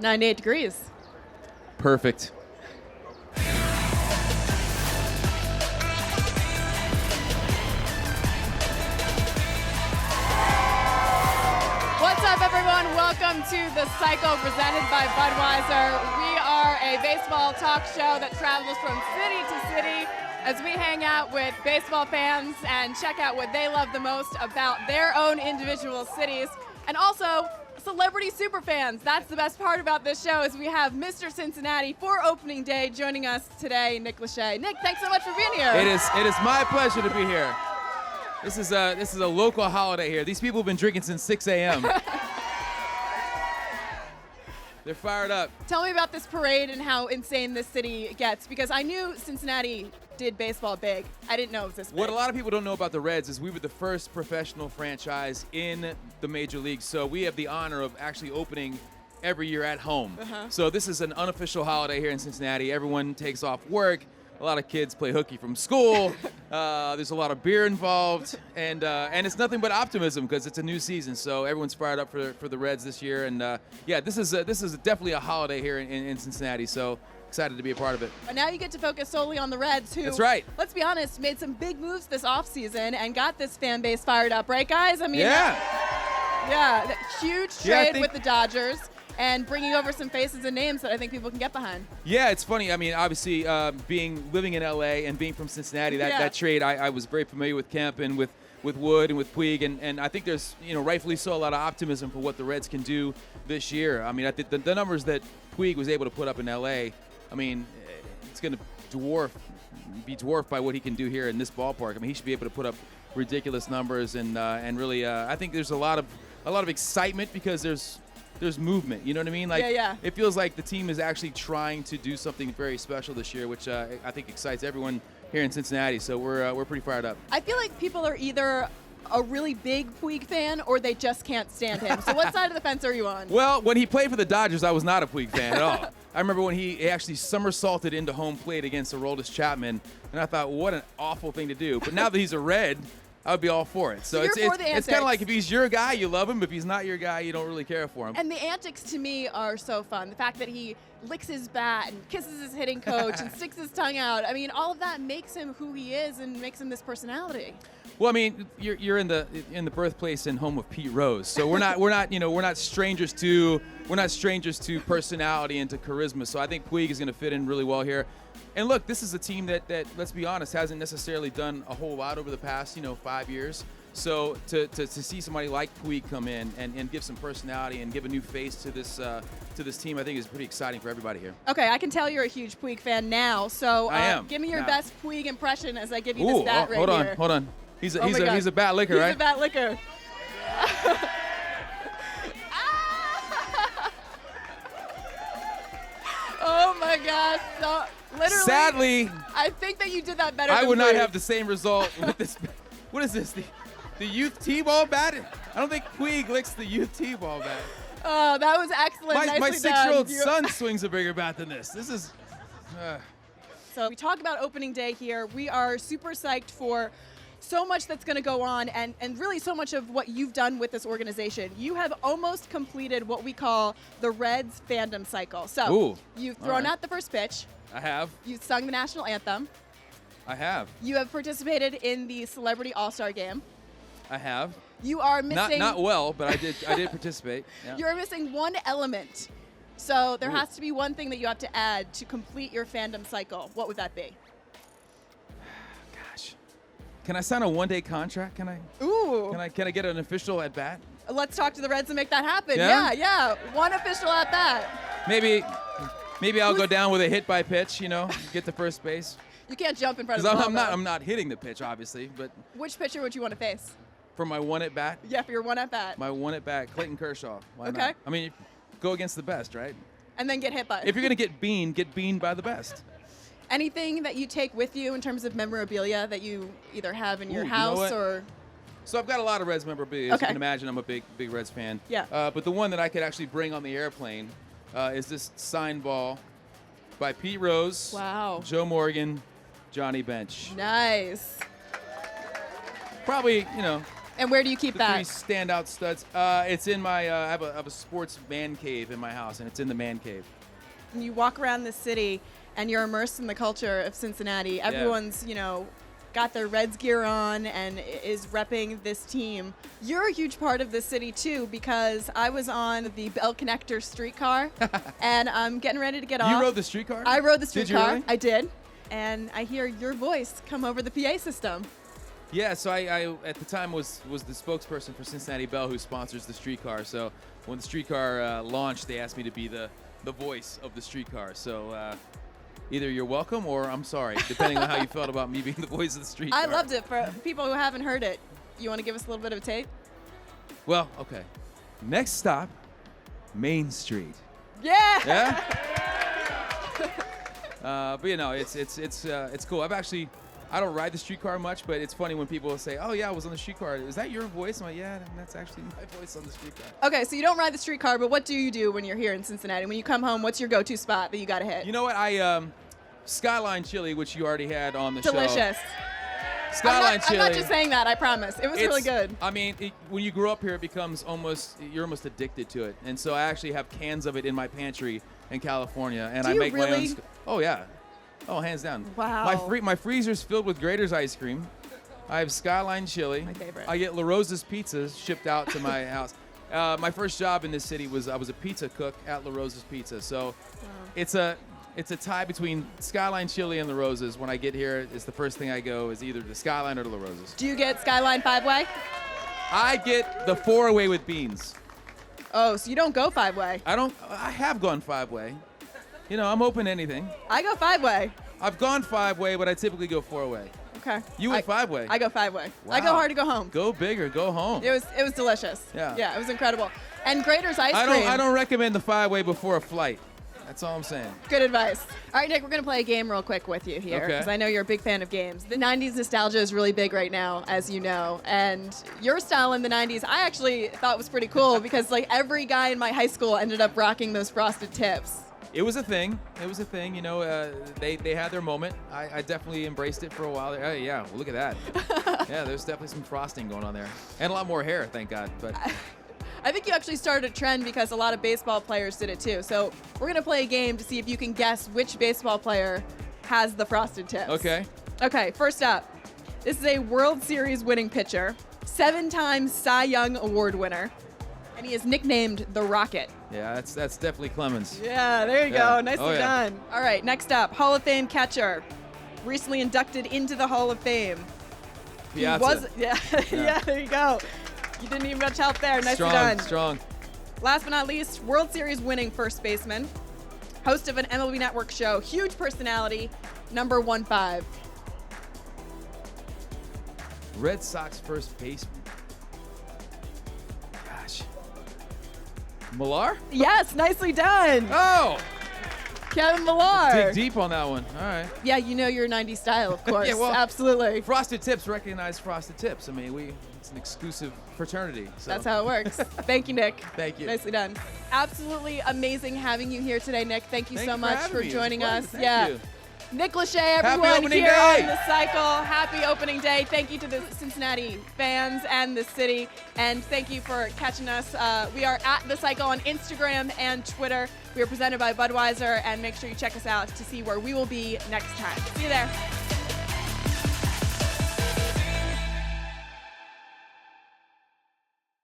98 degrees. Perfect. What's up, everyone? Welcome to the Cycle presented by Budweiser. We are a baseball talk show that travels from city to city as we hang out with baseball fans and check out what they love the most about their own individual cities. And also, celebrity superfans. That's the best part about this show is we have Mr. Cincinnati for opening day joining us today, Nick Lachey. Nick, thanks so much for being here. It is my pleasure to be here. This is a local holiday here. These people have been drinking since 6 a.m. They're fired up. Tell me about this parade and how insane this city gets, because I knew Cincinnati did baseball big. I didn't know it was this big. What a lot of people don't know about the Reds is we were the first professional franchise in the major leagues, so we have the honor of actually opening every year at home. So this is an unofficial holiday here in Cincinnati. Everyone takes off work. A lot of kids play hooky from school. There's a lot of beer involved, and it's nothing but optimism because it's a new season. So everyone's fired up for the Reds this year, and yeah, this is definitely a holiday here in Cincinnati. So excited to be a part of it. And now you get to focus solely on the Reds, who, that's right, let's be honest, made some big moves this offseason and got this fan base fired up, right, guys? I mean, yeah, huge trade with the Dodgers. And bringing over some faces and names that I think people can get behind. Yeah, it's funny. I mean, obviously, living in LA and being from Cincinnati, that trade, I was very familiar with Kemp and with Wood and with Puig, and I think there's, rightfully so, a lot of optimism for what the Reds can do this year. I mean, I think the numbers that Puig was able to put up in LA, I mean, it's going to be dwarfed by what he can do here in this ballpark. I mean, he should be able to put up ridiculous numbers, and really, I think there's a lot of excitement because there's movement, you know what I mean? Like, it feels like the team is actually trying to do something very special this year, which I think excites everyone here in Cincinnati. So we're pretty fired up. I feel like people are either a really big Puig fan or they just can't stand him. So what side of the fence are you on? Well, when he played for the Dodgers, I was not a Puig fan at all. I remember when he actually somersaulted into home plate against Aroldis Chapman, and I thought, what an awful thing to do. But now that he's a Red, I would be all for it. So it's kind of like if he's your guy, you love him. If he's not your guy, you don't really care for him. And the antics to me are so fun. The fact that he licks his bat and kisses his hitting coach and sticks his tongue out. I mean, all of that makes him who he is and makes him this personality. Well, I mean, you're in the birthplace and home of Pete Rose, so we're not strangers to personality and to charisma. So I think Puig is going to fit in really well here. And look, this is a team that let's be honest, hasn't necessarily done a whole lot over the past 5 years. So to see somebody like Puig come in and give some personality and give a new face to this team, I think is pretty exciting for everybody here. Okay, I can tell you're a huge Puig fan now. So I am. Give me your best Puig impression as I give you this bat right here. Hold on. He's a bat licker, right? He's a bat licker. Oh my gosh! So literally, sadly, I think that you did that better. I than would not Puig. have the same result with this. What is this? The youth T-ball bat? I don't think Puig licks the youth T-ball bat. Oh, that was excellent. My Nicely 6-year-old done. son swings a bigger bat than this. This is. So we talk about opening day here. We are super psyched for so much that's going to go on and really so much of what you've done with this organization. You have almost completed what we call the Reds Fandom Cycle. So you've thrown out the first pitch. I have. You've sung the national anthem. I have. You have participated in the Celebrity All-Star Game. I have. You are missing... Not well, but I did participate. Yeah. You're missing one element. So there has to be one thing that you have to add to complete your fandom cycle. What would that be? Gosh. Can I sign a one-day contract? Can I? Ooh. Can I get an official at bat? Let's talk to the Reds and make that happen. Yeah? Yeah. One official at bat. Maybe I'll go down with a hit by pitch, get to first base. You can't jump in front of the ball. I'm not hitting the pitch, obviously, but. Which pitcher would you want to face? For my one at bat? Yeah, for your one at bat. My one at bat, Clayton Kershaw. Why not? I mean, go against the best, right? And then get hit by. If you're going to get beaned by the best. Anything that you take with you in terms of memorabilia that you either have in your house or? So I've got a lot of Reds memorabilia. As you can imagine, I'm a big Reds fan. Yeah. But the one that I could actually bring on the airplane is this signed ball by Pete Rose, Joe Morgan, Johnny Bench. Nice. Probably, And where do you keep that? 3 standout studs. It's in my, I have a sports man cave in my house, and it's in the man cave. When you walk around the city and you're immersed in the culture of Cincinnati, everyone's, got their Reds gear on and is repping this team. You're a huge part of this city too, because I was on the Bell Connector streetcar and I'm getting ready to get off. You rode the streetcar? I rode the streetcar. Did you really? I did. And I hear your voice come over the PA system. Yeah, so I at the time was the spokesperson for Cincinnati Bell, who sponsors the streetcar. So when the streetcar launched, they asked me to be the voice of the streetcar. So either you're welcome or I'm sorry, depending on how you felt about me being the voice of the streetcar. I loved it. For people who haven't heard it, you want to give us a little bit of a tape? Well, okay. Next stop, Main Street. Yeah. Yeah. But it's cool. I don't ride the streetcar much, but it's funny when people say, "Oh yeah, I was on the streetcar. Is that your voice?" I'm like, "Yeah, that's actually my voice on the streetcar." Okay, so you don't ride the streetcar, but what do you do when you're here in Cincinnati? When you come home, what's your go-to spot that you gotta hit? You know what? I Skyline Chili, which you already had on the show. Delicious. Skyline Chili. I'm not just saying that. I promise. It was really good. I mean, when you grow up here, it becomes you're almost addicted to it. And so I actually have cans of it in my pantry in California, and Do I you make really? my own. Oh yeah. Oh, hands down. Wow. My freezer's filled with Grater's ice cream. I have Skyline Chili. My favorite. I get La Rosa's pizzas shipped out to my house. My first job in this city was I was a pizza cook at La Rosa's Pizza. So it's a tie between Skyline Chili and La Rosa's. When I get here, it's the first thing I go is either to Skyline or to La Rosa's. Do you get Skyline 5-way? I get the 4-way with beans. Oh, so you don't go 5-way. I have gone 5-way. I'm open to anything. I go 5-way. I've gone 5-way, but I typically go 4-way. Okay. You went 5-way. I go 5-way. Wow. I go hard to go home. Go big or go home. It was delicious. Yeah. Yeah, it was incredible. And Grater's ice cream. I don't recommend the 5-way before a flight. That's all I'm saying. Good advice. All right, Nick, we're going to play a game real quick with you here, because I know you're a big fan of games. The 90s nostalgia is really big right now, as you know, and your style in the 90s I actually thought was pretty cool because every guy in my high school ended up rocking those frosted tips. It was a thing. They had their moment. I definitely embraced it for a while. Oh, yeah, well, look at that. Yeah, there's definitely some frosting going on there. And a lot more hair, thank God. But I think you actually started a trend because a lot of baseball players did it too. So we're going to play a game to see if you can guess which baseball player has the frosted tips. Okay. Okay, first up. This is a World Series winning pitcher, 7-time Cy Young Award winner, and he is nicknamed the Rocket. Yeah, that's definitely Clemens. Yeah, there you go. Nicely Oh, yeah. done. All right, next up, Hall of Fame catcher, recently inducted into the Hall of Fame. Piazza. Yeah, there you go. You didn't need much help there. Nicely done. Strong. Last but not least, World Series winning first baseman, host of an MLB Network show, huge personality, number 15. Red Sox first baseman. Gosh. Millar? Yes, nicely done. Oh! Kevin Millar. Dig deep on that one. All right. Yeah, you know your 90s style, of course. Yeah, well, absolutely. Frosted Tips recognize Frosted Tips. I mean, it's an exclusive fraternity. So. That's how it works. Thank you, Nick. Thank you. Nicely done. Absolutely amazing having you here today, Nick. Thank you so much for joining us. Thank you. Nick Lachey, everyone here on the Cycle. Happy opening day. Thank you to the Cincinnati fans and the city. And thank you for catching us. We are at the Cycle on Instagram and Twitter. We are presented by Budweiser. And make sure you check us out to see where we will be next time. See you there.